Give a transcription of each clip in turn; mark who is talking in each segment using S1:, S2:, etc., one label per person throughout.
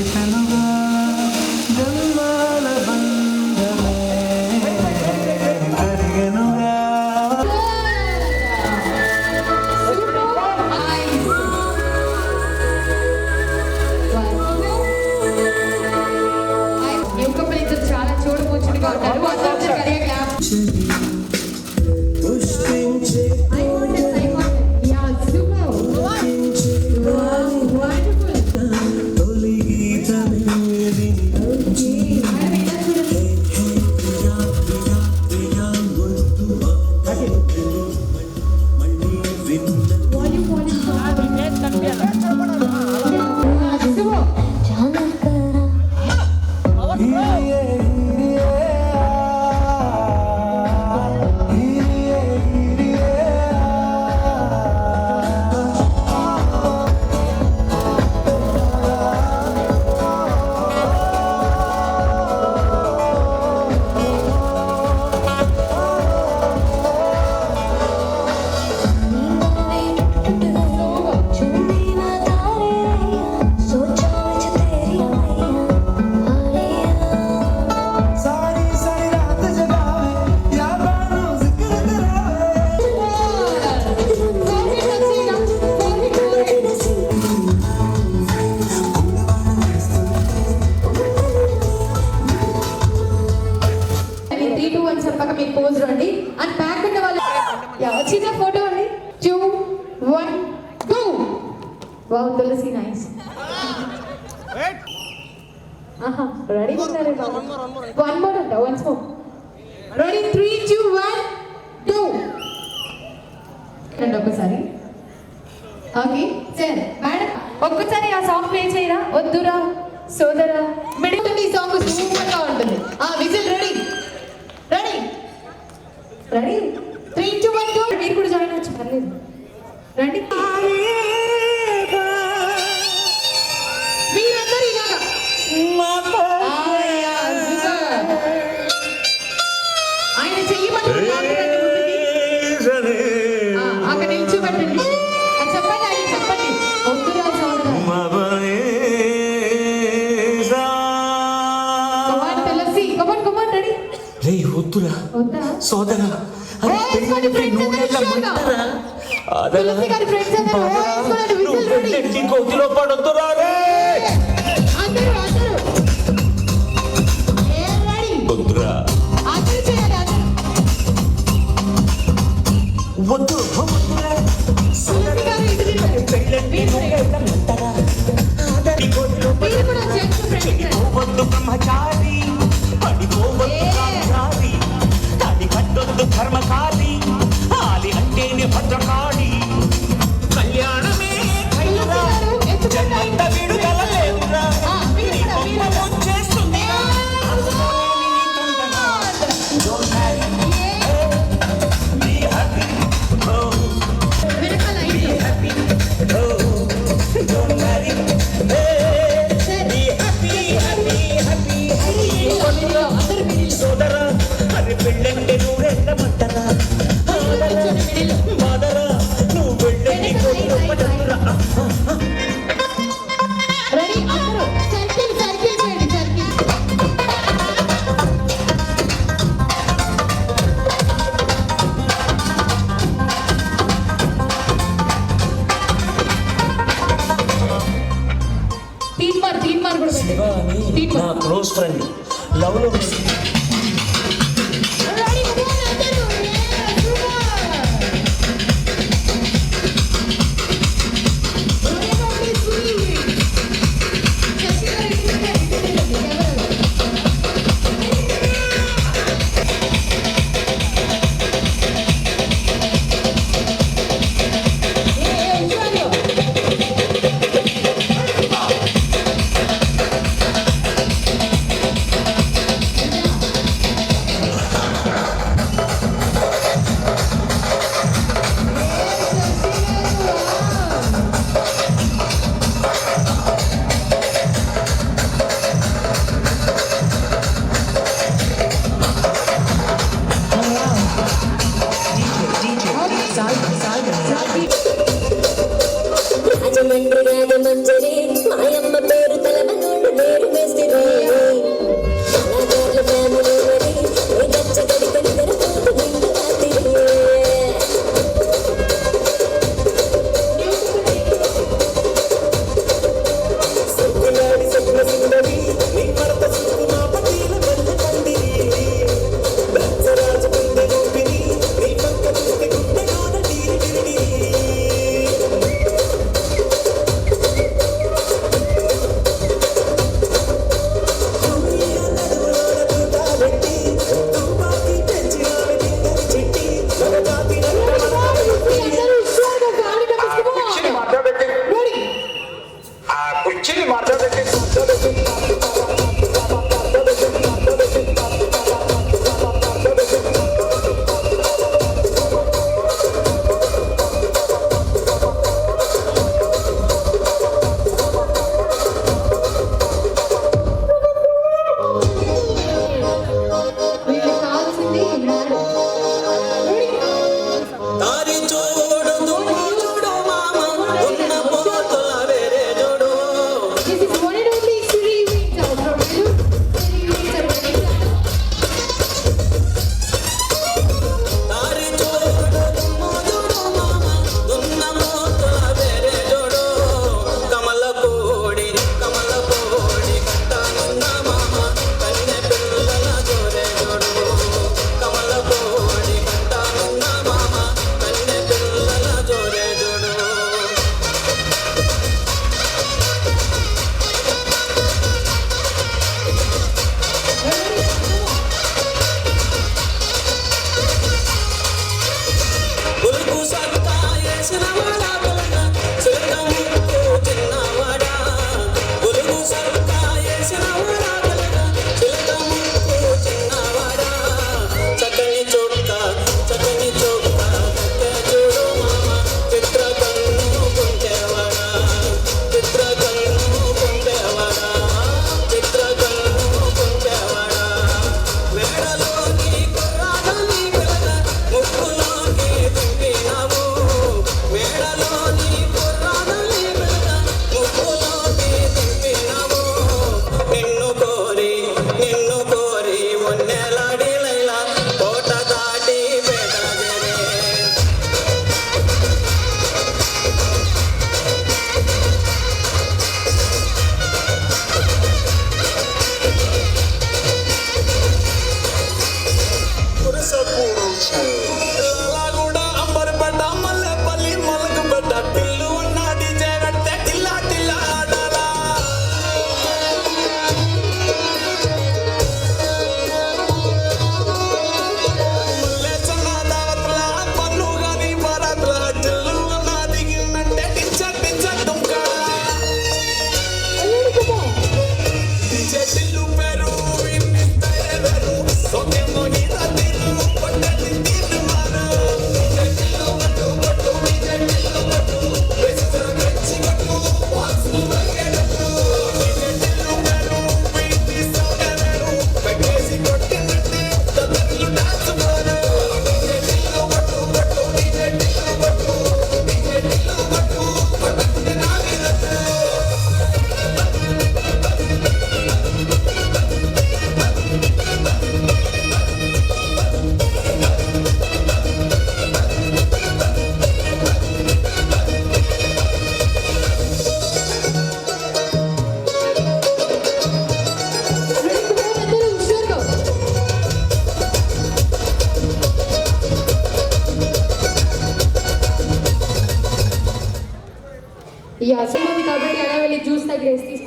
S1: కలిపెనుగా జన్మాల బంధమే జరిగెనుగా.
S2: చాలా చూడముచ్చుడుగా ఉంటారు. పోజ్ రండి అండ్ బ్యాక్ ఉన్న వాళ్ళు చిన్న ఫోటో అండి 2 1 గో. వావ్ తులసి నైస్. ఆహా రెడీ ఉన్నారే బాబు. వన్ మోర్ అంట వన్స్ మోర్. Ready 3 2 1 go. రండి ఒకసారి. ఓకే సర్ మేడం ఒక్కసారి ఆ సాంగ్ ప్లే చేయరా. వద్దురా సోదరా మిడిల్ ఈ సాంగ్ సూపర్ గా ఉంటుంది. ఆ whistle ready ready ready 3 2 1 go. మీరు కూడా జాయిన్ అవ్వచ్చు పర్లేదు. రండి మీరందరూ ఇలాగా ఆయన చెయ్యమని అక్కడ నిల్చోబెట్టండి. చెప్పండి ఆయన చెప్పండి. వద్దురా సోదరా తులసి కమాన్ కమాన్ రెడీ.
S3: రే వద్దురా సోదరా కోతిలో పడొద్దురా రే వద్దురా వద్దు వద్దు బ్రహ్మచారి పడిపోవద్దు కాచారి దాని కట్టొద్దు ధర్మకారి ఆలి అంటేనే భద్రకాళి కళ్యాణమే జన్మంత విడుదల లేదురా వచ్చేస్తుంది. సోదరా అది పెళ్ళంటే నువ్వెళ్ళమంటరా మాదరా నువ్వు వెళ్ళండి కొడుకురా.
S2: రెడీ అందరూ సర్కిల్ సర్కిల్ చేయండి సర్కిల్. తీన్ మార్ కూడా పెట్టండి.
S3: నా క్లోజ్ ఫ్రెండ్ లవ్ లో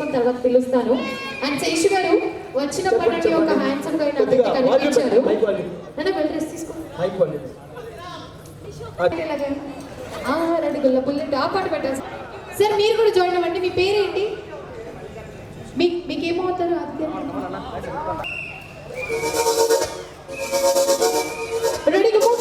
S2: చేసుకున్న తర్వాత పిలుస్తాను. అండ్ శేషు గారు వచ్చినప్పటి నుండి ఒక హ్యాండ్సమ్ గా కనిపించారు. నన్ను డ్రెస్ తీసుకో. రెడ్డి గుల్ల బుల్లెట్ ఆ పాట పెట్టారు. సార్ మీరు కూడా జాయిన్ అవ్వండి. మీ పేరేంటి? మీకేమవుతారు? Ready go.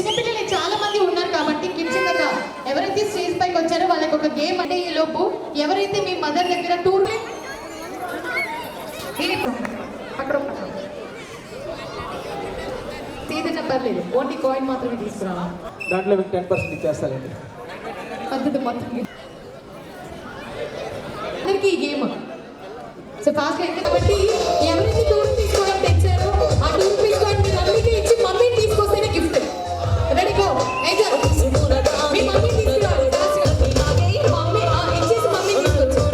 S2: చిన్నపిల్లలు చాలా మంది ఉన్నారు కాబట్టి కిడ్స్ కదా ఎవరైతే స్టేజ్ పైకి వచ్చారో వాళ్ళకి ఒక గేమ్ అంటే ఈ లోపు ఎవరైతే మీ మదర్ దగ్గర టూర్ అక్కడ తీదన్న పర్లేదు ఓన్లీ కాయిన్ మాత్రమే తీసుకురావాలి
S1: దాంట్లో మీకు 10% ఇచ్చేస్తానండి.
S2: పద్ధతి మొత్తం అందరికీ ఈ గేమ్ సో ఫాస్ట్ అయితే కాబట్టి ఎవరైతే టూర్ తీసుకోవడం తెచ్చారో ఆ టూర్ తీసుకోవడం మీ మమ్మీకి ఇచ్చి మమ్మీని తీసుకొస్తేనే గిఫ్ట్ రెడీ గో ఎంజాయ్ మీ మమ్మీ తీసుకురావాలి మమ్మీ ఇచ్చేసి మమ్మీ తీసుకొచ్చు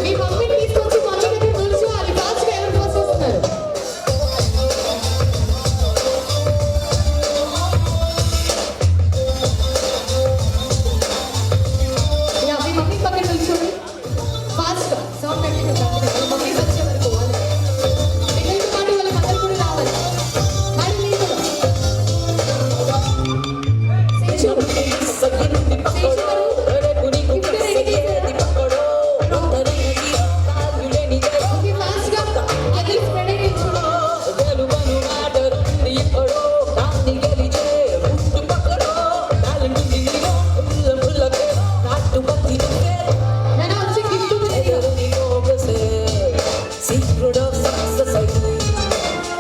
S2: మీ మమ్మీని తీసుకొచ్చి మమ్మీ దగ్గర నిల్చోవాలి ఫాస్ట్గా ఎవరు ఫస్ట్ వస్తున్నారు యా మీ మమ్మీ పక్కన నిల్చోండి ఫాస్ట్గా సాంగ్ కట్టి మమ్మీ వచ్చే వరకు వాళ్ళు పిల్లలతో పాటు వాళ్ళ మదర్ కూడా రావాలి మరి మీరు
S4: Secret of success, I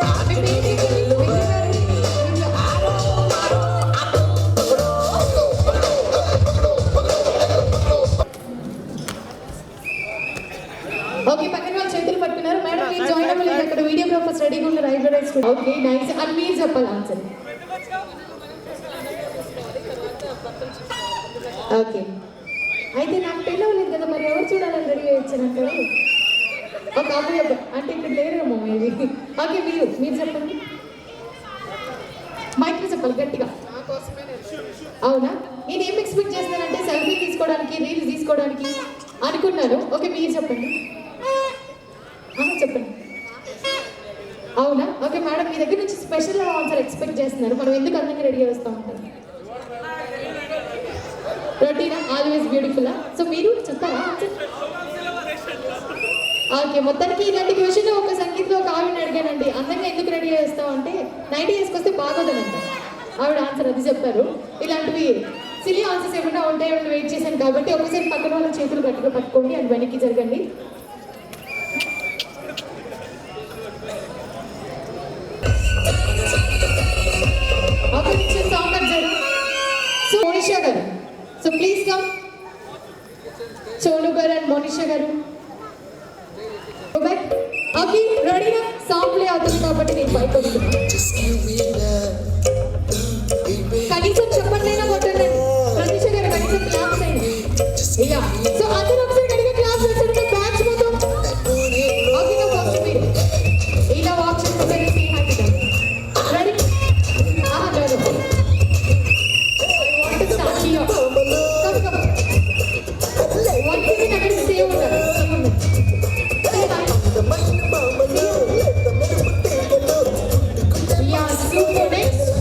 S2: okay పక్కన వాళ్ళు చేతులు పట్టుకున్నారు మేడం మీరు జాయిన్ అవ్వలేదు అక్కడ వీడియోగ్రాఫర్స్ రెడీగా ఉన్నారు ఐబ్రోస్ ఓకే నైస్ అని మీరు చెప్పాలి ఆన్సర్ ఓకే అయితే నాకు పెళ్ళి అవ్వలేదు కదా మరి ఎవరు చూడాలని రెడీ వచ్చారంటారు ఒక అబ్బాయి అంటే ఇక్కడ లేరేమో ఇది ఓకే మీరు చెప్పండి మైక్లో చెప్పాలి గట్టిగా అవునా నేను ఏం ఎక్స్పెక్ట్ చేస్తున్నానంటే సెల్ఫీ తీసుకోవడానికి రీల్స్ తీసుకోవడానికి అనుకున్నాను ఓకే మీరు చెప్పండి చెప్పండి అవునా ఓకే మేడం మీ దగ్గర నుంచి స్పెషల్ ఆన్సర్ ఎక్స్పెక్ట్ చేస్తున్నారు మనం ఎందుకు అందంగా రెడీ చేస్తూ ఉంటాం రొటీనా ఆల్వేస్ బ్యూటిఫుల్ సో మీరు చెప్తారా ఆన్సర్ ఓకే మొత్తానికి ఇలాంటి క్వశ్చన్ ఒక సంగీతంలో ఒక ఆవిడని అడిగానండి అందంగా ఎందుకు రెడీ చేస్తాం అంటే 90 ఇయర్స్కి వస్తే బాగోదనంట ఆవిడ ఆన్సర్ అది చెప్పారు ఇలాంటివి సిలీ ఆన్సర్స్ ఏమైనా ఉంటాయో వెయిట్ చేశాను కాబట్టి ఒకసారి పక్కన వాళ్ళ చేతులు గట్టిగా పట్టుకోండి అది వెనక్కి జరగండి ఒక నిమిషం సాంగ్ వచ్చారు సో మోనిషా గారు సో ప్లీజ్ కమ్ చోలు గారు అండ్ మోనిషా గారు ఓకే రెడీగా సాంగ్ ప్లే అవుతుంది కాబట్టి నేను పైకి వస్తున్నాను కనీసం చెప్పండినా కొట్టండి ప్రతీష గారు కనీసం క్లాప్స్ అయింది ఇక సో అందరూ ఒకసారి గట్టిగా క్లాప్స్ వేస్తుంటే బ్యాచ్ మొత్తం ఓకే నా ఫస్ట్ మీరు ఇలా వాక్ చేసుకుంటే see happy ready no I want to start here come one second అక్కడ stay ఉండాలి say hi yeah super next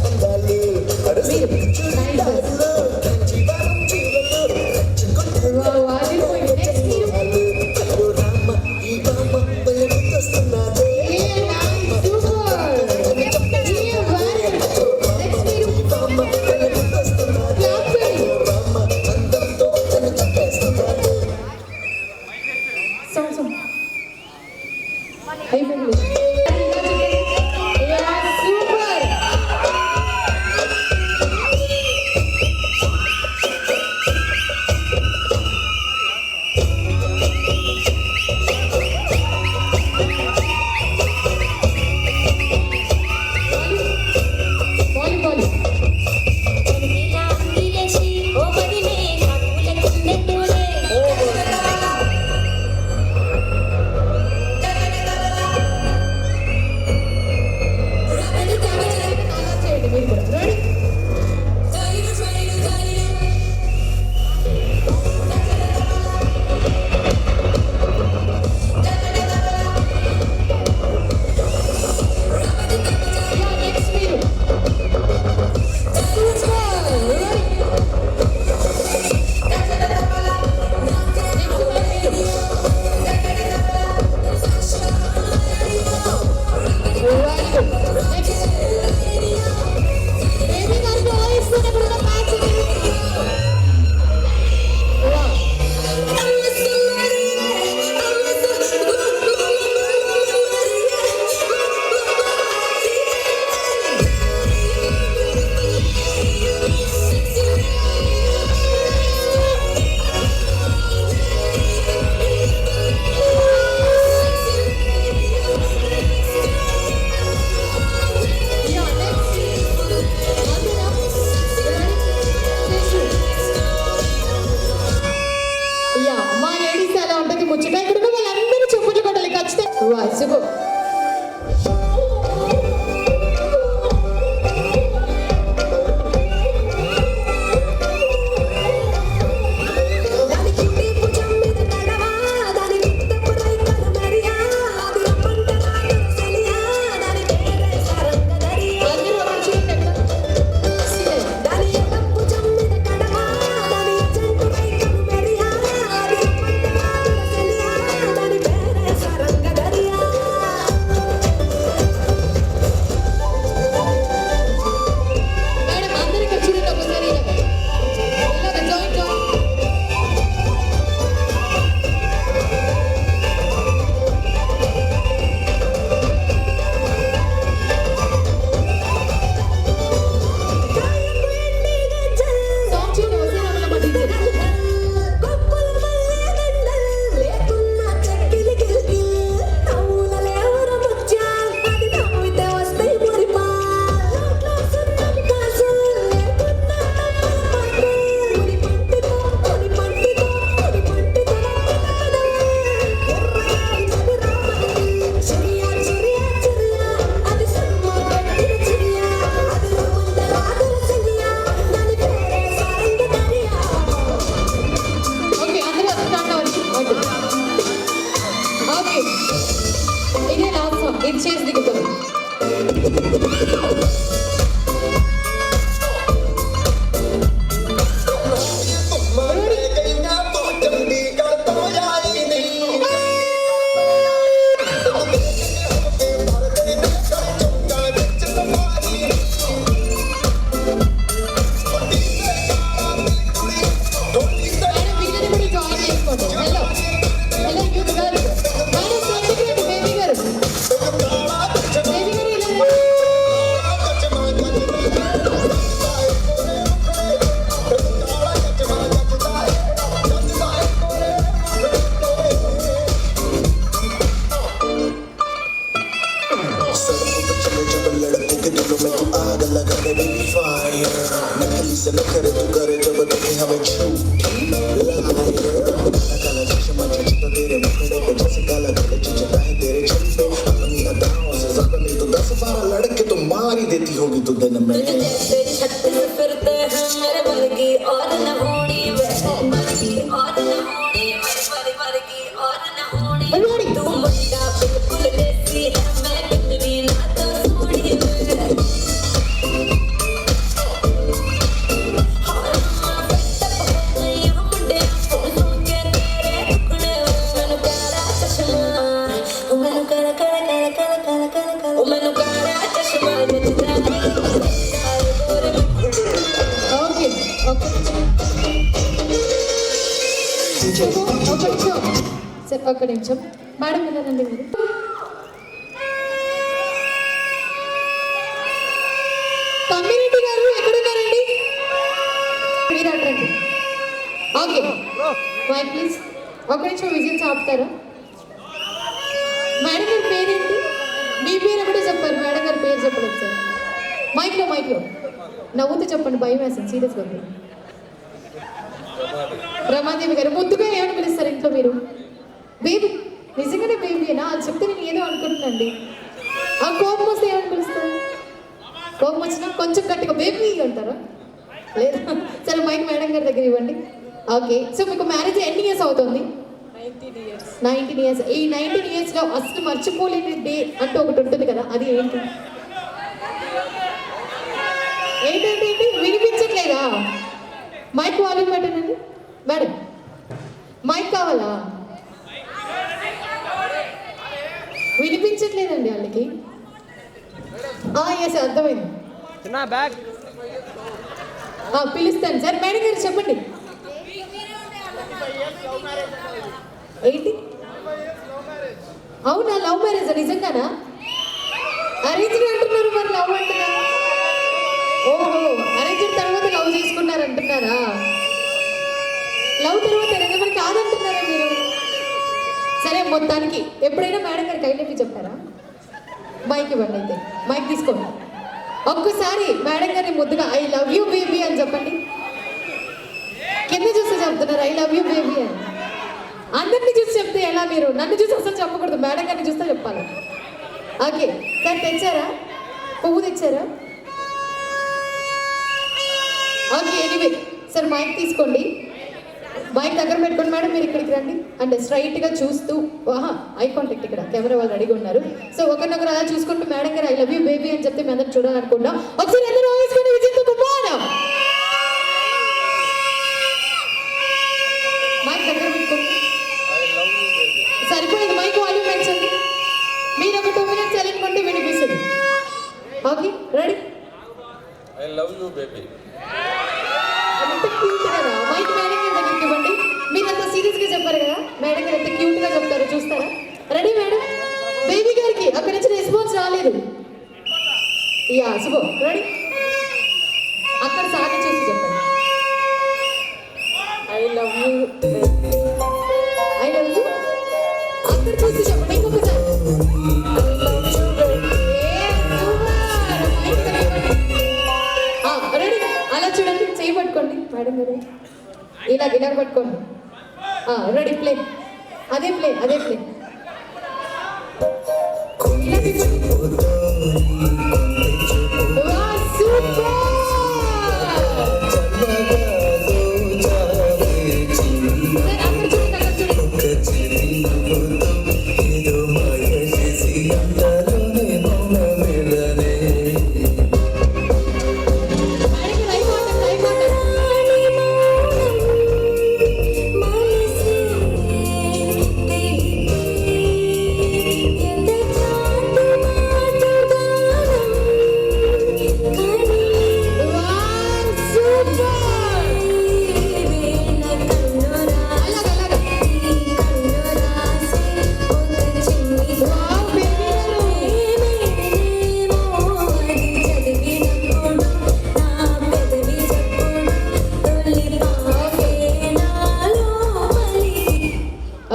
S4: काला चश्मा जचता तेरे मुखड़े पे जैसे काला गले चुचता है तेरे छल पे अपनी अदाओं से ज्यादा नहीं तो 10-12 लड़के तो मार ही देती होगी तू दिन में
S5: तेरी छत पे फिरते हैं मेरे वर्गी और न होनी वैसे मर्जी और न होनी मेरे वर्गी और न होनी तू मुझका बिल्कुल देसी है मैं कितनी ना तो सोनी
S2: ఓకే సార్ ఒక్క నిమిషం మేడం విన్నారండి మీరు కమ్యూనిటీ గారు ఎక్కడున్నారండి మీరు అటండి ఓకే మైక్ ప్లీజ్ ఒక నిమిషం విజిల్స్ ఆపుతారా మేడం గారి పేరేంటి మీ పేరు కూడా చెప్పారు మేడం గారి పేరు చెప్పలేదు సార్ మైక్లో నవ్వుతూ చెప్పండి భయం వేసింది సీరియస్గా ఉంది రమాదేవి గారు ముద్దుగా ఏమని పిలుస్తారు ఇంట్లో మీరు బేబీ నిజంగానే బేబీనా అది చెప్తే నేను ఏదో అనుకుంటున్నాండి ఆ కోపం వస్తే ఏమని పిలుస్తారు కోపం వచ్చినా కొంచెం గట్టిగా బేబీ అంటారా లేదు సరే మైక్ మేడం గారి దగ్గర ఇవ్వండి ఓకే సో మీకు మ్యారేజ్ ఎన్ని ఇయర్స్ అవుతుంది 19 ఇయర్స్ ఈ 19 ఇయర్స్లో అసలు మర్చిపోలేని డే అంటూ ఒకటి ఉంటుంది కదా అది ఏంటి ఏంటంటే వినిపించట్లేదా మైక్ వాల్యూమ్ పెట్టండి మేడం మైక్ కావాలా వినిపించట్లేదండి వాళ్ళకి ఎస్ అర్థమైంది పిలుస్తాను సార్ మేడం గారు చెప్పండి ఏంటి అవునా లవ్ మ్యారేజ్ నిజంగానా అరేంజ్ అంటున్నారు మరి లవ్ అంటున్నారు ఓహో అరేంజ్ తర్వాత లవ్ చేసుకున్నారు అంటున్నారా లవ్ తర్వాత మరి కాదంటున్నారా మీరు సరే మొత్తానికి ఎప్పుడైనా మేడం గారికి ఐలవ్ చెప్పారా మైక్ ఇవ్వండి అయితే మైక్ తీసుకోండి ఒక్కసారి మేడం గారిని ముద్దుగా ఐ లవ్ యూ బేబీ అని చెప్పండి కింద చూస్తే చెప్తున్నారు ఐ లవ్ యూ బేబీ అని అందరినీ చూసి చెప్తే ఎలా మీరు నన్ను చూసి అసలు చెప్పకూడదు మేడం గారిని చూస్తే చెప్పాలి ఓకే సార్ తెచ్చారా పువ్వు తెచ్చారా ఓకే ఎనీవే సార్ మైక్ తీసుకోండి మైక్ దగ్గర పెట్టుకోండి మేడం మీరు ఇక్కడికి రండి అంటే స్ట్రైట్గా చూస్తూ ఐ కాంటాక్ట్ ఇక్కడ కెమెరా వాళ్ళు రెడీగా ఉన్నారు సో ఒకరినొకరు అలా చూసుకుంటూ మేడం గారు ఐ లవ్ యూ బేబీ అని చెప్తే మేము అందరం చూడాలనుకుంటాం ఒకసారి అందరూ వేసుకోండి విజయంతో కుమారా మైక్ దగ్గర పెట్టుకోండి సరిపోయింది మైక్ వాల్యూమ్ పెంచండి మీరు ఒక 2 minutes సైలెంట్ ఉంటే వినిపిస్తుంది okay ready
S6: I love you baby
S2: అంత క్యూట్ కదా మైక్ మేడం గారి దగ్గరికి ఇవ్వండి మీరు అంత సీరియస్గా చెప్పారు కదా మేడం గారు ఎంత క్యూట్గా చెప్తారో చూస్తారా రెడీ మేడం బేబీ గారికి అక్కడి నుంచి రెస్పాన్స్ రాలేదు యా శుభో రెడీ అక్కడ సాగి చూసి చెప్పండి I love you I love you అక్కడ చూసి చెప్పండి ఇంకొకసారి రెడీ అలా చూడండి చేయి పట్టుకోండి మేడం గారు ఇలా పట్టుకోండి రెడీ ప్లే అదే ప్లే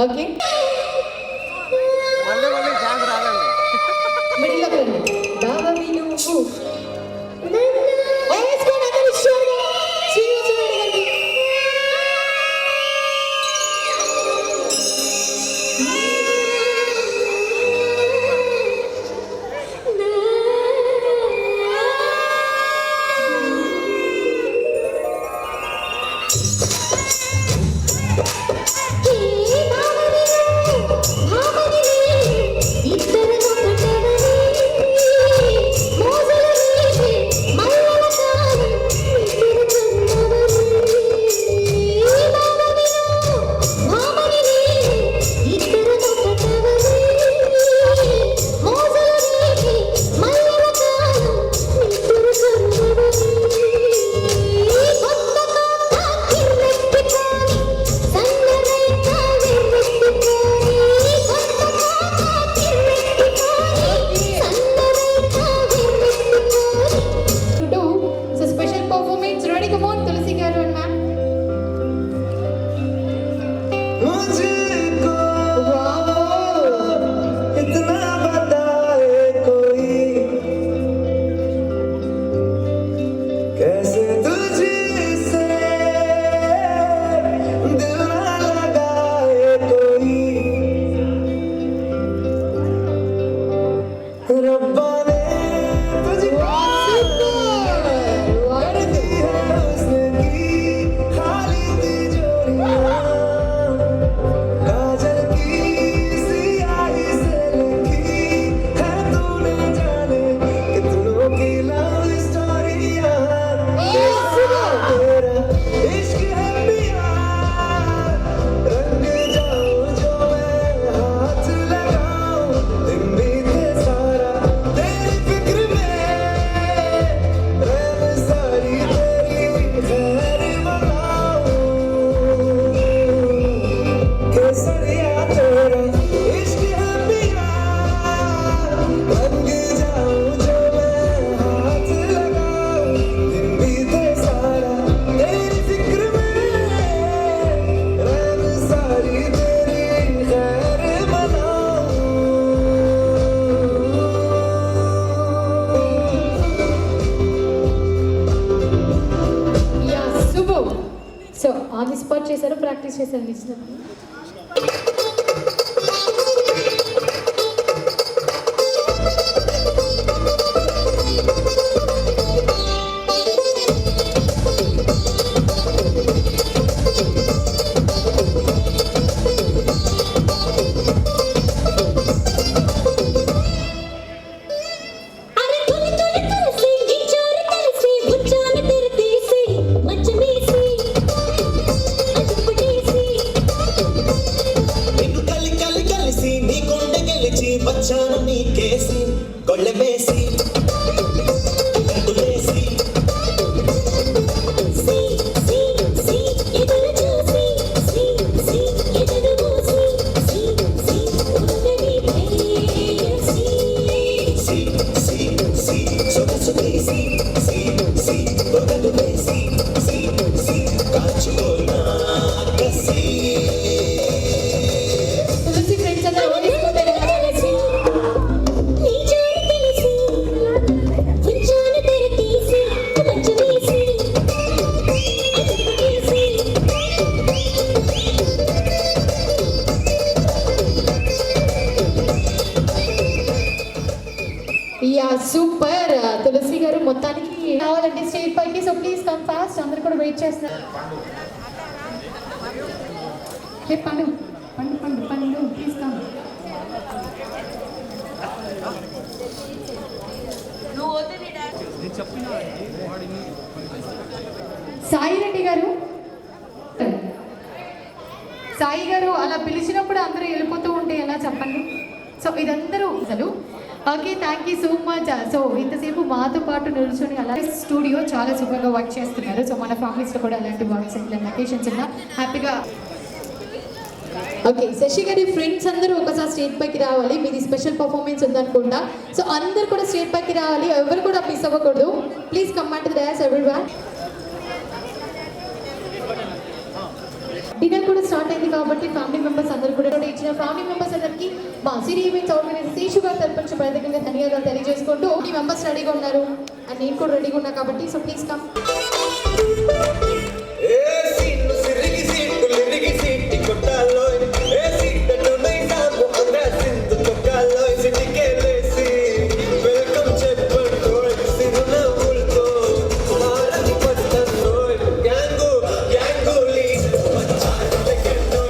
S2: ఓకే
S6: మళ్ళీ ఛాన్స్ రాదండి
S2: మిడిల్లో రండి బాబా వినువు
S4: मुझको इतना बताए कोई कैसे तुझसे दिल ना लगाए कोई रब्बा ने तुझको कर दी है उसने की खाली तिजोरियां काजल की सियाही से लिखी है तूने जाने कितनों की लव स्टोरियां तेरा इश्क है पिया रंग जाऊं जो मैं हाथ लगाऊं दिन बीते सारा तेरी फिक्र में रैन सारी तेरी खैर मनाऊं केसरिया तेरा इश्क है पिया रंग जाऊं जो मैं हाथ लगाऊं दिन बीते सारा तेरी फिक्र में रैन सारी तेरी खैर मनाऊं
S2: yeah Shubhu so on the spot చేశారు ప్రాక్టీస్ చేశారు నిజం
S5: अरे तुले तुले तुलसी निचोर तुलसी बुच्चान तेरे तीसी मचमीसी अटपटीसी
S3: నిన్ను కలి కలి కలిసి నీ గుండె గెలిచి వచ్చాను నీ కేసి గొళ్ళె వేసి గంతులేసి
S5: सी सी सी इधर చూసి सी सी इधर మూసి सी सी ఉండని ప్రేయసి
S3: సి సి సి సొగసు వేసి సి సి గొడలు వేసి సి సి కాచుకోనా కసి
S2: తులసి ఫ్రెండ్స్ అందరూ ఓడించుకుంటారు
S5: తెలిసి నీ జోరు తెలిసి బుచ్చాన తెర తీసి మచమీసి అటపటీసి
S2: యా సూపర్ తులసి గారు మొత్తానికి రావాలంటే స్టేజ్ పైకి సో ప్లీజ్ కమ్ ఫాస్ట్ అందరూ కూడా వెయిట్ చేస్తున్నారు హే పండు పండు పండు పండు ప్లీజ్ కమ్ సాయి రెడ్డి గారు సాయి గారు అలా పిలిచినప్పుడు అందరూ వెళ్ళిపోతూ ఉంటే ఎలా చెప్పండి సో ఇదందరూ అసలు okay thank you so much so ఇంతసేపు మాతో పాటు నిల్చొని అలా స్టూడియో చాలా సూపర్గా వర్క్ చేస్తున్నారు సో మన ఫ్యామిలీస్లో కూడా అలాంటి వర్క్స్ ఇలాంటి అకేషన్స్ ఉన్నా హ్యాపీగా ఓకే శశి గారి ఫ్రెండ్స్ అందరూ ఒకసారి స్టేజ్ పైకి రావాలి మీది స్పెషల్ పర్ఫార్మెన్స్ ఉందనుకుంటా సో అందరు కూడా స్టేజ్ పైకి రావాలి ఎవరు కూడా మిస్ అవ్వకూడదు please come to the dance everyone dinner కూడా స్టార్ట్ అయింది కాబట్టి ఫ్యామిలీ మెంబర్స్ అందరూ కూడా ఇచ్చిన ఫ్యామిలీ మెంబర్స్ అందరికి మా సిరి ఈవెంట్స్ ఆర్గనైజర్ శేషు గారు తరపు నుంచి ప్రత్యేకంగా ధన్యవాదాలు తెలియజేసుకుంటూ ఈ మెంబర్స్ రెడీగా ఉన్నారు అండ్ నేను కూడా రెడీగా ఉన్నా కాబట్టి సో ప్లీజ్ కమ్
S3: ఏ సీను సిరిగి సీటు లిరిగి సీటి కొట్టాలో ఏ సీటు నై సాగు అందా సింధు తొక్కాలో సిటికే లేసి వెల్కమ్ చెప్పండి సిరునవ్వులతో మారని పట్టంలో గ్యాంగు గ్యాంగులీ వచ్చారు లెక్కెండో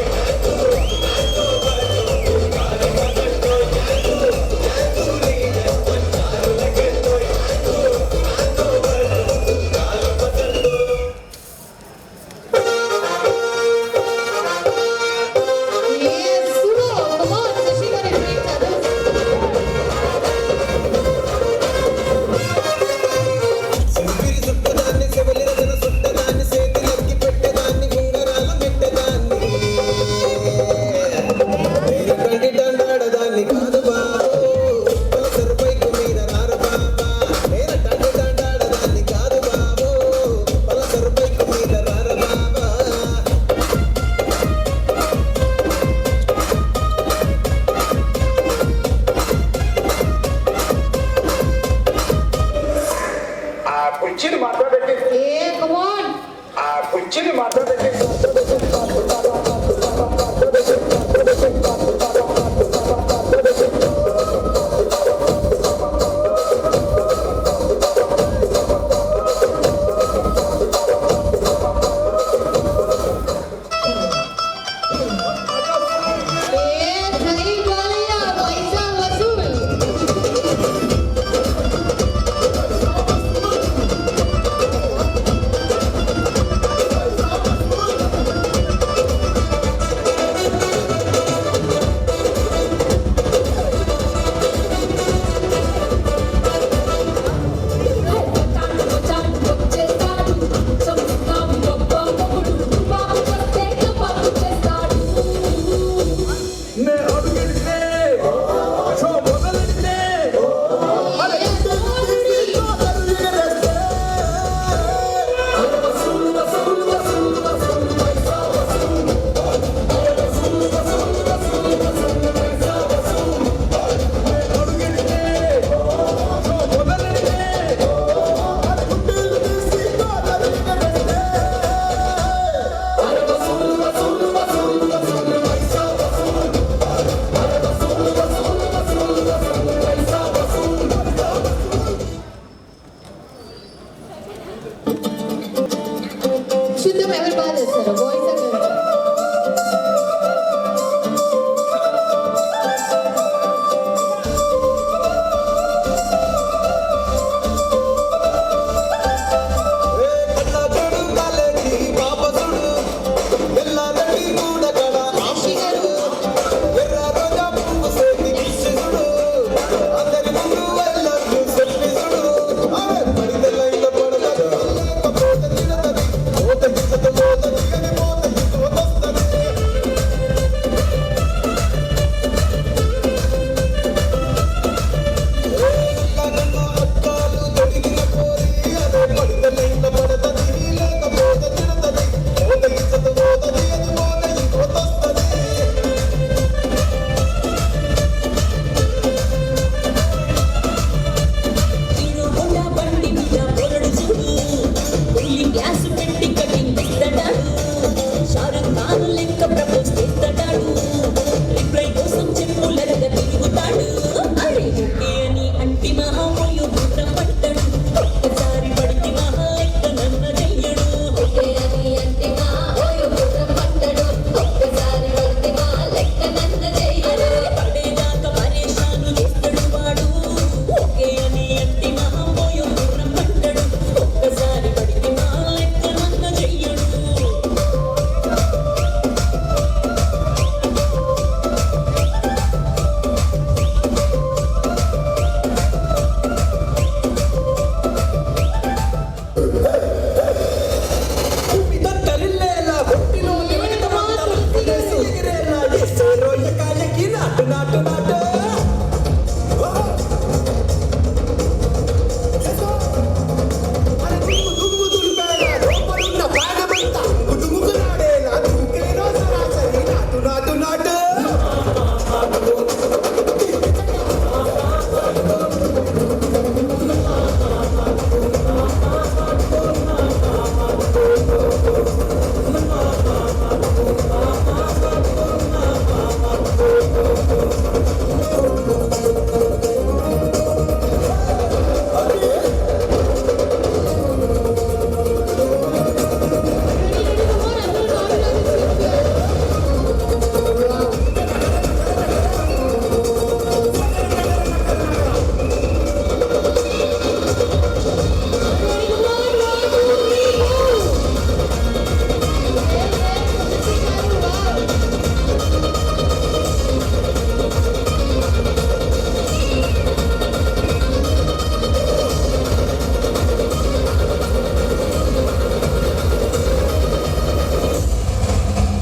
S3: నాటు నాటు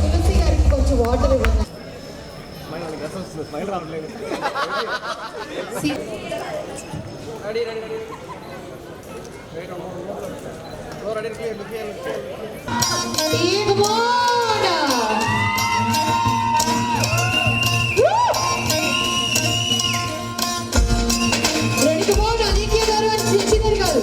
S2: తులసి గారికి కొంచెం వాటర్ ఇవ్వండి. Come on! Ready, come on, Aditya garu and Chinchidari garu.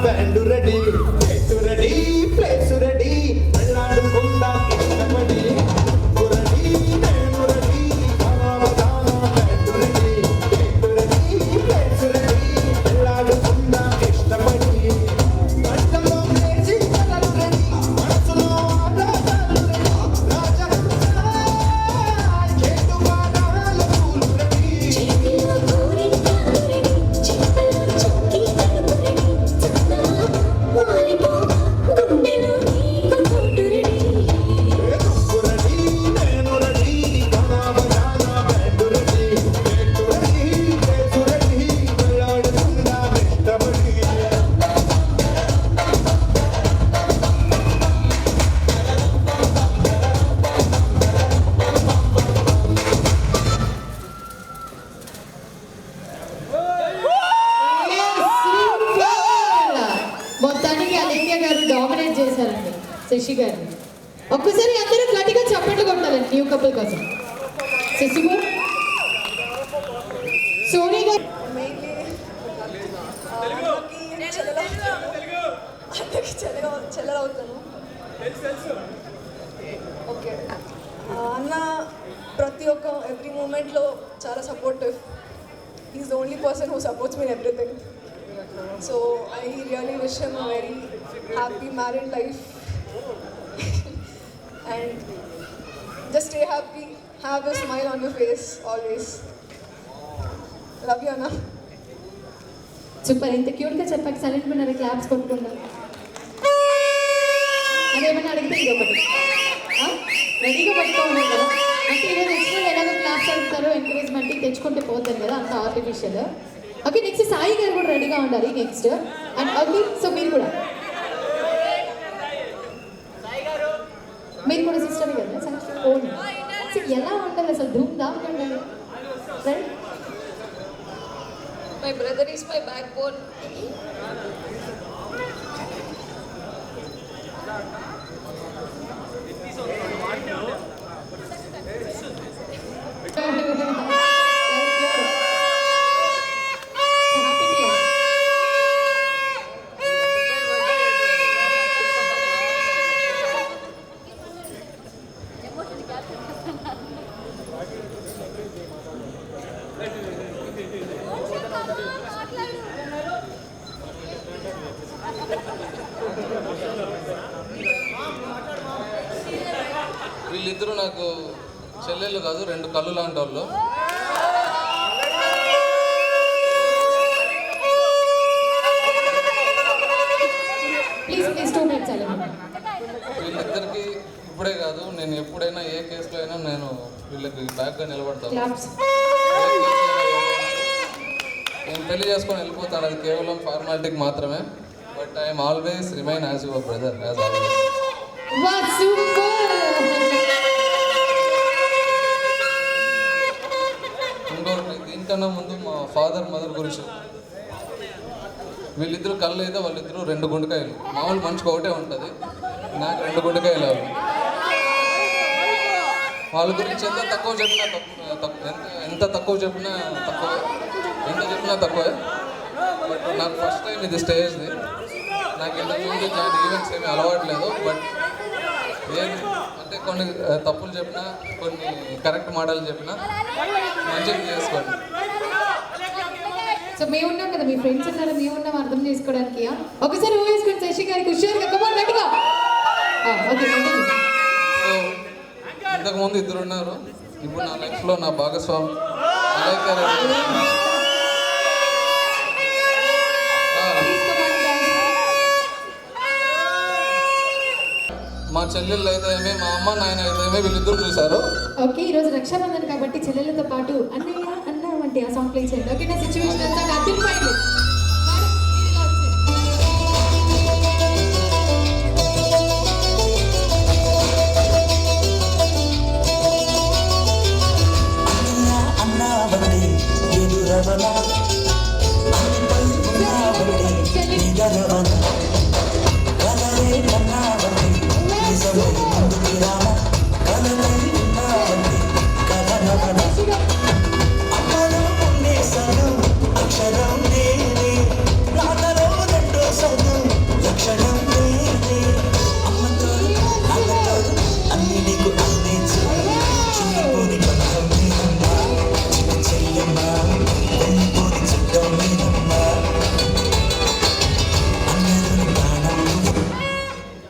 S4: Band ready get ready place ready వెళ్ళాడుకుందాం ఇష్టపడి రెడీ నేను ready band ready get ready place ready వెళ్ళాడుకుందాం ఇష్టపడి కష్టంలో లేచి కలలు రెడీ మనసులో ఆరాటాలు రెడీ రాజా చెట్టు బాణాల పూలు రెడీ
S5: చేతిలో గోరింటాకు రెడీ చేతిలో చక్కి తలుపు రెడీ చందా వాలిపోగా గుండెలో నీకు చోటు రెడీ
S4: రెడీ నేను రెడీ గానా బజానా band ready get ready place ready వెళ్ళాడుకుందాం ఇష్టపడి
S2: మొత్తానికి అలేఖ్య గారు డామినేట్ చేశారండి శశి గారిని. ఒక్కసారి అందరూ గట్టిగా చప్పట్లు కొట్టాలండి న్యూ కపుల్ కోసం. శశి గారు, సోనీ గారు,
S7: అందరికి చెల్లెలవుతాను. ఓకే, అన్న ప్రతి ఒక్క ఎవ్రీ మూమెంట్లో చాలా supportive. Is the only person who supports me in everything. So I really wish him a very happy married life and just stay happy, have a smile on your face always. Love you అన్న.
S2: Super. ఇంత క్యూట్గా చెప్పాక silent ఉన్నారు, claps కొట్టుకుందాం. అదేమన్నా అడిగితే ఇంకొకటి రెడీగా పెట్టుకో ఉన్నారు కదా. అంటే ఈరోజు ఎక్స్ట్రా ఎలాగో క్లాప్స్ అడుగుతారో ఎంకరేజ్మెంట్ తెచ్చుకుంటే పోతారు కదా, అంత ఆర్టిఫిషియల్. ఓకే, నెక్స్ట్ సాయి గారు కూడా రెడీగా ఉండాలి నెక్స్ట్. అండ్ ఓకే, సో మీరు కూడా సిస్టమే కదా సార్. ఓన్ సో ఎలా ఉండాలి అసలు, ధూమ్ ధామ్ ఉండాలి. Right,
S7: My brother is my backbone.
S6: వీళ్ళిద్దరూ నాకు చెల్లెళ్ళు కాదు, రెండు కళ్ళు లాంటి వాళ్ళు. వీళ్ళిద్దరికి ఇప్పుడే కాదు, నేను ఎప్పుడైనా ఏ కేసులో అయినా నేను వీళ్ళకి బ్యాక్గా నిలబడతాను. నేను పెళ్లి చేసుకొని వెళ్ళిపోతాను, అది కేవలం ఫార్మాలిటీకి మాత్రమే. But I'm always remain as your brother, as always. ఇంకొకటి, దీనికన్నా ముందు మా ఫాదర్ మదర్ గురించి. వీళ్ళిద్దరు కళ్ళు అయితే వాళ్ళిద్దరూ రెండు గుండెకాయలు. మామూలు మనిషికి ఒకటే ఉంటుంది, నాకు రెండు గుండెకాయలు అవి. వాళ్ళ గురించి ఎంత తక్కువ చెప్పినా ఎంత తక్కువ చెప్పినా తక్కువే, ఎంత చెప్పినా తక్కువే. బట్ నాకు ఫస్ట్ టైం ఇది స్టేజ్ది. నాకు ఇంతకుముందు ఇట్లాంటి ఈవెంట్స్ ఏమీ అలవాట్లేదు. బట్ ఏం అంటే కొన్ని తప్పులు చెప్పినా, కొన్ని కరెక్ట్ మాటలు చెప్పినా మంచిగా చేసుకోండి.
S2: సో మేము ఉన్నాం కదా, మీ ఫ్రెండ్స్ ఉన్నారు, మేము ఉన్నాం అర్థం చేసుకోవడానికి. ఒకసారి ఊహించుకోండి శశి గారికి హుషారుగా గట్టిగా. ఓకే,
S6: సో ఇంతకుముందు ఇద్దరు ఉన్నారు, ఇప్పుడు నా లైఫ్లో నా భాగస్వామి మా చెల్లెళ్ళు అయితే ఏమే, మా అమ్మ నాయన అయితే ఏమే, వీళ్ళిద్దరు చూశారు.
S2: ఓకే, ఈరోజు రక్షాబంధన్ కాబట్టి చెల్లెలతో పాటు అన్నయ్య అన్న వంటి ఆ సాంగ్ ప్లే చేయండి. ఓకే, నా సిచ్యువేషన్ అంతా అర్థమైంది.
S3: అన్నావండి ఎదురవన అన్నిపై ఉన్నావండి నిగరవన కలలే కన్నావండి నిజమై ముందుకి రామ కలలై ఉన్నావండి కలనవన అమ్మలో ఉండేసను అక్షరం నేను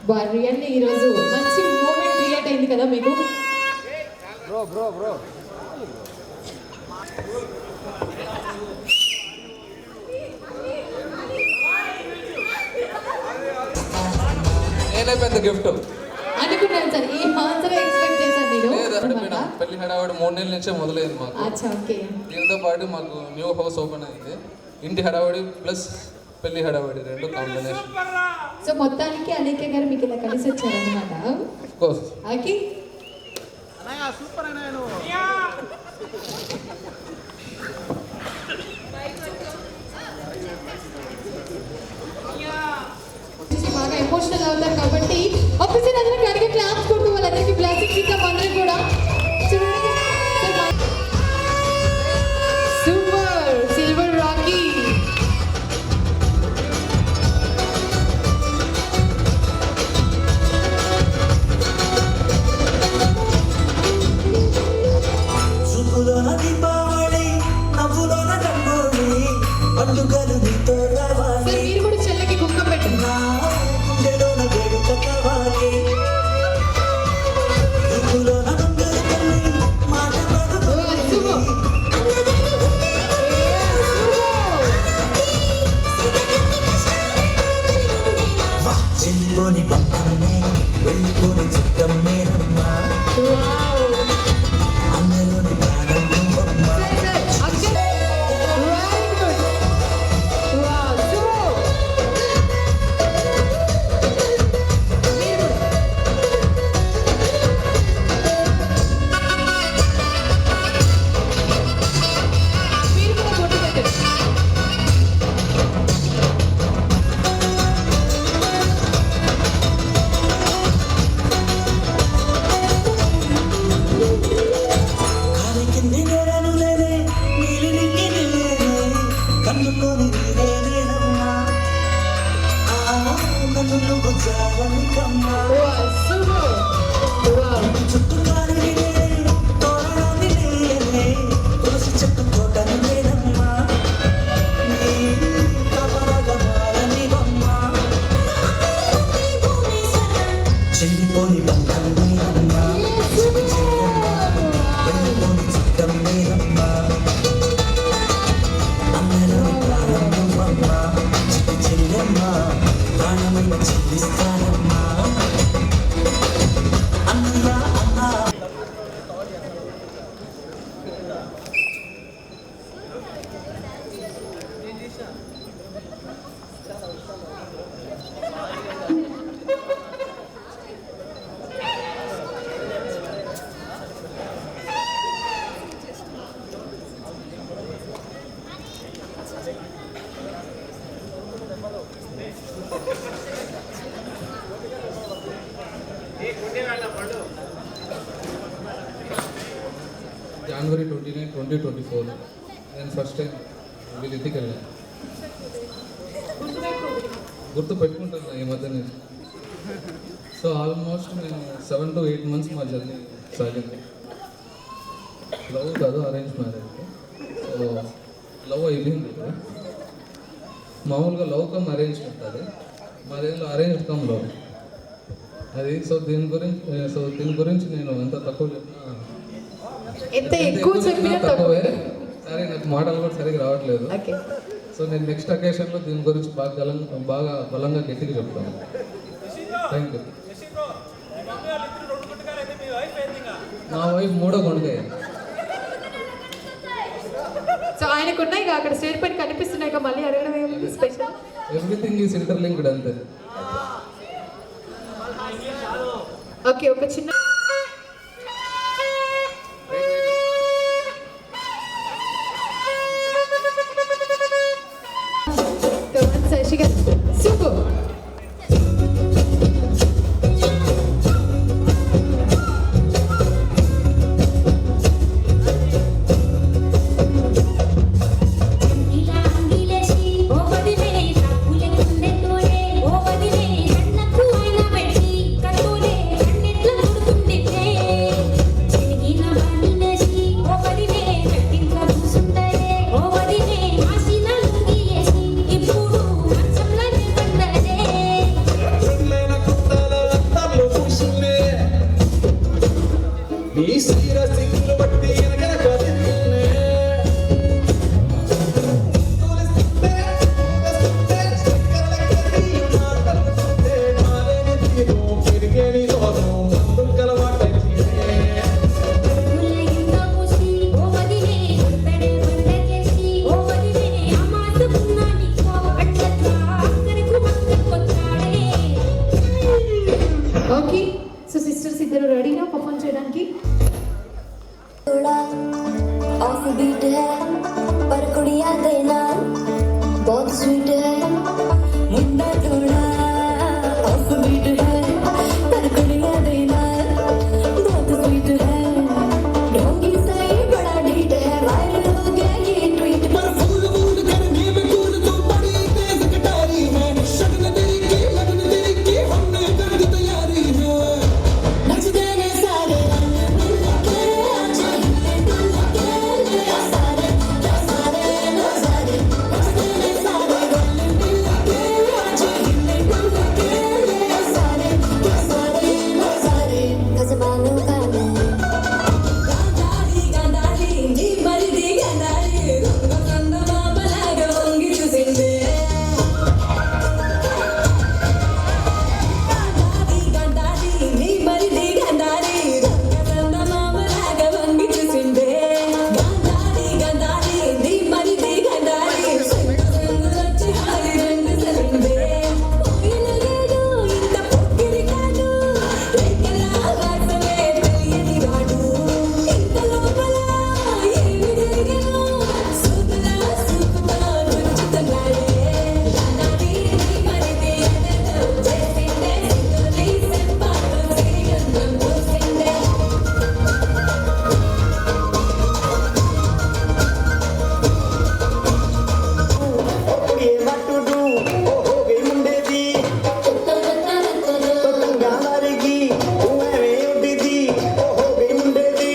S2: రియల్లీ ఈరోజు మంచి మూమెంట్ క్రియేట్ అయింది కదా మీకు.
S6: నేనే పెద్ద గిఫ్ట్
S2: అనుకున్నాను సార్, ఈ ఆన్సర్ ఎక్స్పెక్ట్ చేశాను నేను.
S6: లేదు, పెళ్లి హడావిడి 3 నెలల నుంచే మొదలైంది మాకు.
S2: అచ్చా, ఓకే.
S6: దీంతో పాటు మాకు న్యూ హౌస్ ఓపెన్ అయింది. ఇంటి హడావిడి ప్లస్ పెళ్లి హడావిడి 2 కాంబినేషన్.
S2: సో మొత్తానికి అనేక గారు మీకు ఇలా కలిసి వచ్చారనమాట.
S6: కోర్స్
S2: ఓకే, బాగా ఎమోషనల్ అవుతారు కాబట్టి ఒకసారి అందరికి అడిగే క్లాప్స్ కొట్టు, వాళ్ళందరికీ బ్లెస్సింగ్స్ ఇద్దాం అందరికి కూడా. Super silver Rocky.
S3: చూపులోన దీపావళి నవ్వులోన రంగోలి పండుగలు నీతో రావాలి
S2: సార్ మీరు కూడా చెల్లెకి కుంకం పెట్టండి.
S3: నా గుండెలోన వేడుక కావాలి చూపులోన రంగులు తల్లి మాట
S2: సూపర్.
S3: చెల్లిపోని పక్కనే వెళ్ళిపోని చిత్తం మేనమ్మా అందలోని ప్రాణం నువ్వమ్మా కాలి కింది నేలను లేనే నీలి నింగి నిలేనే కన్నులోని నీరేనేనమ్మా నన్ను నువ్వు జాలని కమ్మా చుట్టూ కాలి నేనే తోరణాన్ని నేనే తులసి చెట్టు తోటని నేనమ్మా నీ కమలగమాలని బొమ్మా చెల్లిపోని బంధం నేనమ్మా వెళ్ళిపోని చిత్తం నేనమ్మా అందలోని ప్రాణం నువ్వమ్మా చిట్టి చెల్లెమ్మా ప్రాణమైన చెల్లిస్తానమ్మా అన్నయ్య అన్నా
S6: జనవరి 29, 2024 నేను ఫస్ట్ టైం వీళ్ళ ఇంటికి వెళ్ళాను. గుర్తు పెట్టుకుంటాను ఈ మధ్య నేను. సో ఆల్మోస్ట్ నేను 7 to 8 months మా జర్నీ సాగింది. లవ్ కాదు, అరేంజ్ మ్యారేజ్. సో లవ్ అయిపోయింది కదా. మామూలుగా లవ్ కమ్ అరేంజ్ ఉంటుంది, మరేంలో అరేంజ్ కమ్ లవ్ అది. సో దీని గురించి నేను ఎంత తక్కువ చెప్పినా
S2: ఎంత ఎక్కువ చెప్పినా
S6: తక్కువే. సరే, నాకు మాటలు కూడా సరిగ్గా రావట్లేదు.
S2: ఓకే,
S6: సో నేను నెక్స్ట్ అకేషన్లో దీని గురించి బాగా బలంగా గట్టిగా చెప్తాను. Thank you. నా వైఫ్ 3వ గుండెకాయ.
S2: సో ఆయనకు ఉన్నాయి అక్కడ స్టేట్ పైన కనిపిస్తున్నాయి, మళ్ళీ అడగడం ఏమి స్పెషల్?
S6: ఎవ్రీథింగ్ ఈజ్ ఇంటర్లింక్డ్ అంతే.
S2: ఓకే, ఒక చిన్న సూపర్.
S5: ఇలా అంగిలేసి ఓ వదిలే తప్పుల కుండెతోనే ఓ వదిలే కన్నకు అయిన పెట్టి కట్టులే కన్నెట్ల కొడుతున్న
S2: ఓకే సో సిస్టర్స్ ఇద్దరు రెడీనా పర్ఫామ్ చేయడానికి?
S5: थोड़ा ऑफ बीट है पर कुड़िया देना बहुत स्वीट है मुंडा थोड़ा ऑफ बीट है पर कुड़िया देना बहुत स्वीट है ढोंगी सही बड़ा ढीठ है वायरल हो गया ये ट्वीट
S3: पर फूल फूल करने में कूल तो बड़ी तेज कटारी है शगन तेरी की लगन तेरी की हमने कर दी तैयारी है
S5: नच देने सारे रंग मिल के आज सारे सारे नजारे नच देने सारे रंग मिल के आज सारे सारे नजारे कसबानों का मैं गांधारी गांधारी नी मरिदी गांधारी रंग कंदमा बलाग होंगी चुसिंदे गांधारी गांधारी नी मरिदी गांधारी रंग कंदमा बलाग होंगी चुसिंदे गांधारी गांधारी नी मरिदी गांधारी रंग लच्ची हारी रंग सलिंदे పోయినలేడు ఇంత పొక్కిరి కాడు రెక్కలా వాసమే తెలియని వాడు ఇంత లోపల ఏమి జరిగేనో సూపులా సూపుతా రుచుతున్నాడే గాంధారీ నీ మరిది అదతో చేసిందే సింధుని సెంపాతో సిరిగంధం పూసిందే
S3: ये मटुडू ओ हो गई मुंडे दी तो तंगा मारेगी मैं उड़ी दी ओ हो गई मुंडे दी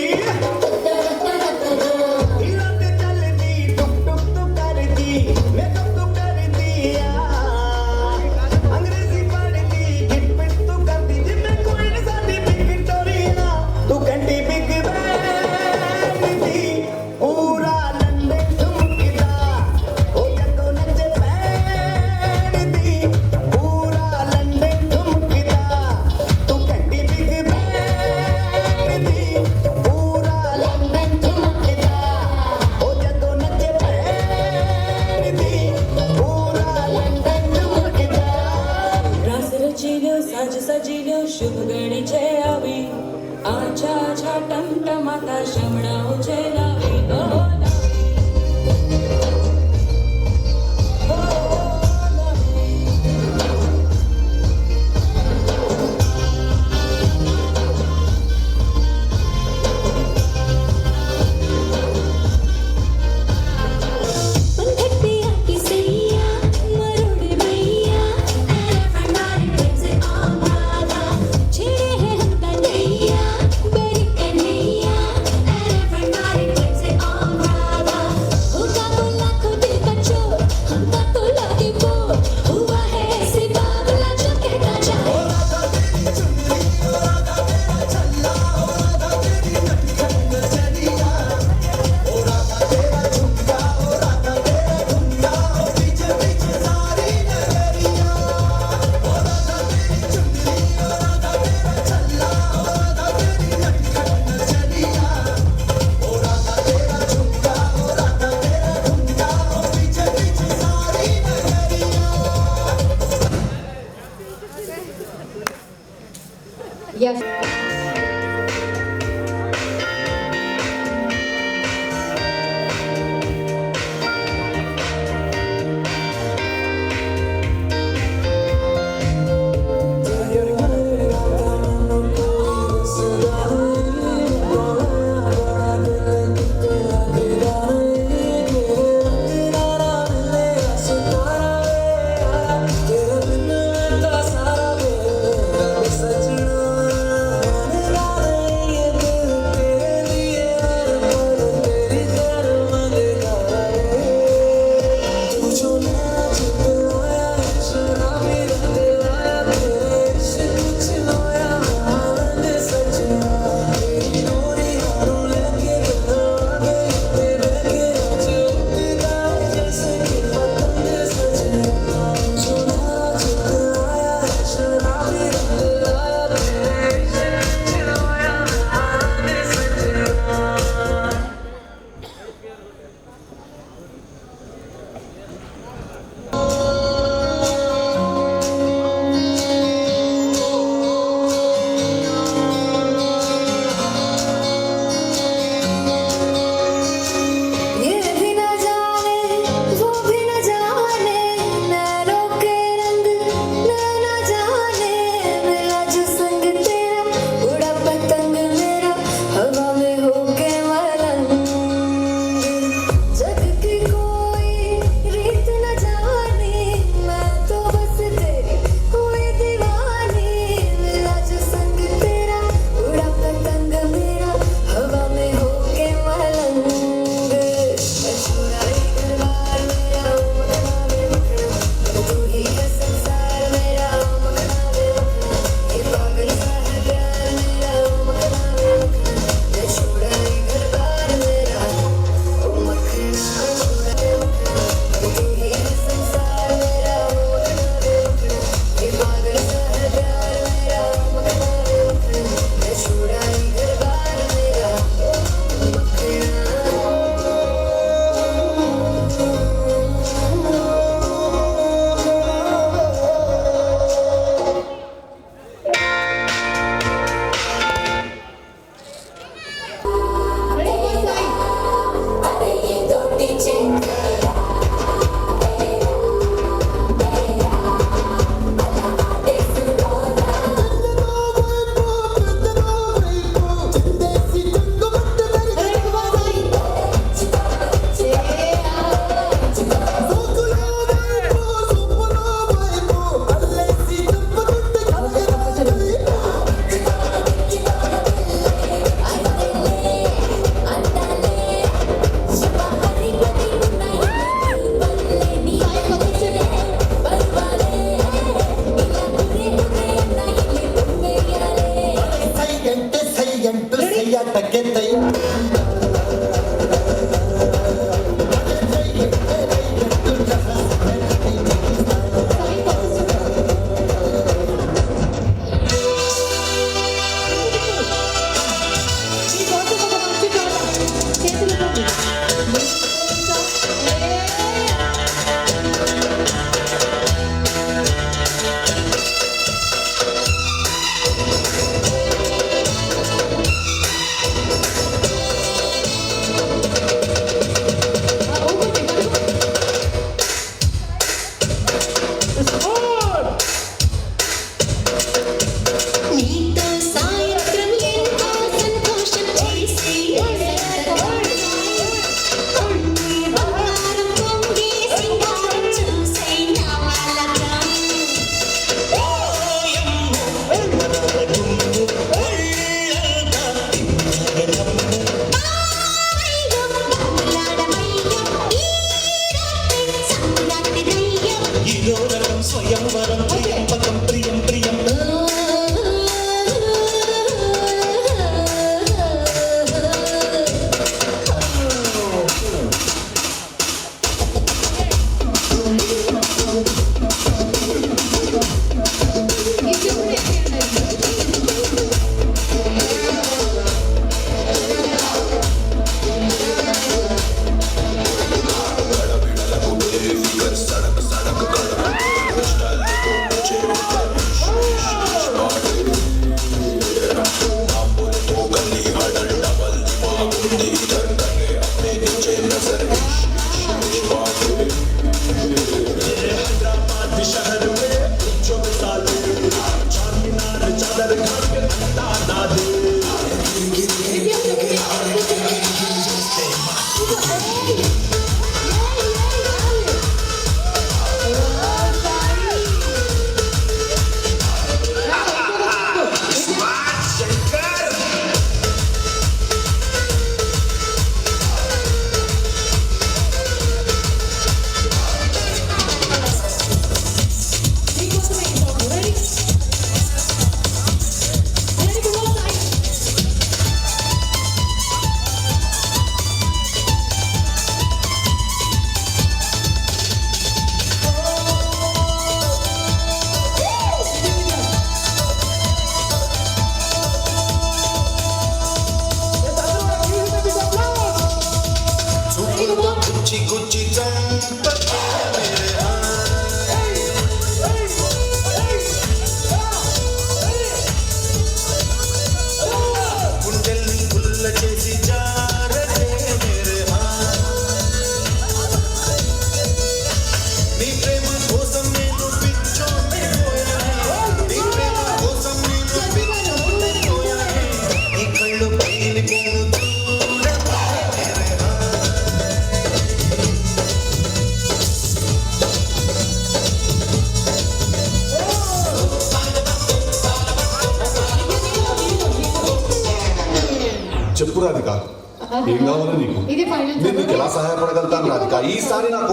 S3: हीरा पे चल दी टुक टुक टुक कर दी मेकअप तो कर दिया अंग्रेजी पढ़ दी गिट पिट तो कर दी मैं कोई नहीं साथी बिग विक्टोरिया तू घंटी बिग बैंड दी पूरा लंदन ठुमकदा ओ जको नचे बैंड दी पूरा लंदन ठुमकदा तू घंटी बिग बैंड दी पूरा लंदन ठुमकदा ओ जको नचे बैंड दी पूरा लंदन ठुमकदा
S5: रास रचिलो साज सजिलो शुभ गणी छे आवी आछा आछा टमटमाता शमणाओ छे लावी ओ पंखटिया की सैया मरोड़े भैया फंडारी से आमादा छेड़े हैं हम कन्हैया बेरी कन्हैया फंडारी से आमादा होगा तो लाखों दिल का चोर हमका तो लगे बोर हुआ है ऐसे बाबला जो कहना चाहे
S2: Yes.
S3: सजना
S8: చెప్పు రాధిక, ఏం కావాలి నీకు?
S2: ఇది ఫైనల్
S8: నేను నీకు ఎలా సహాయపడగలుగుతాను రాధిక? ఈసారి నాకు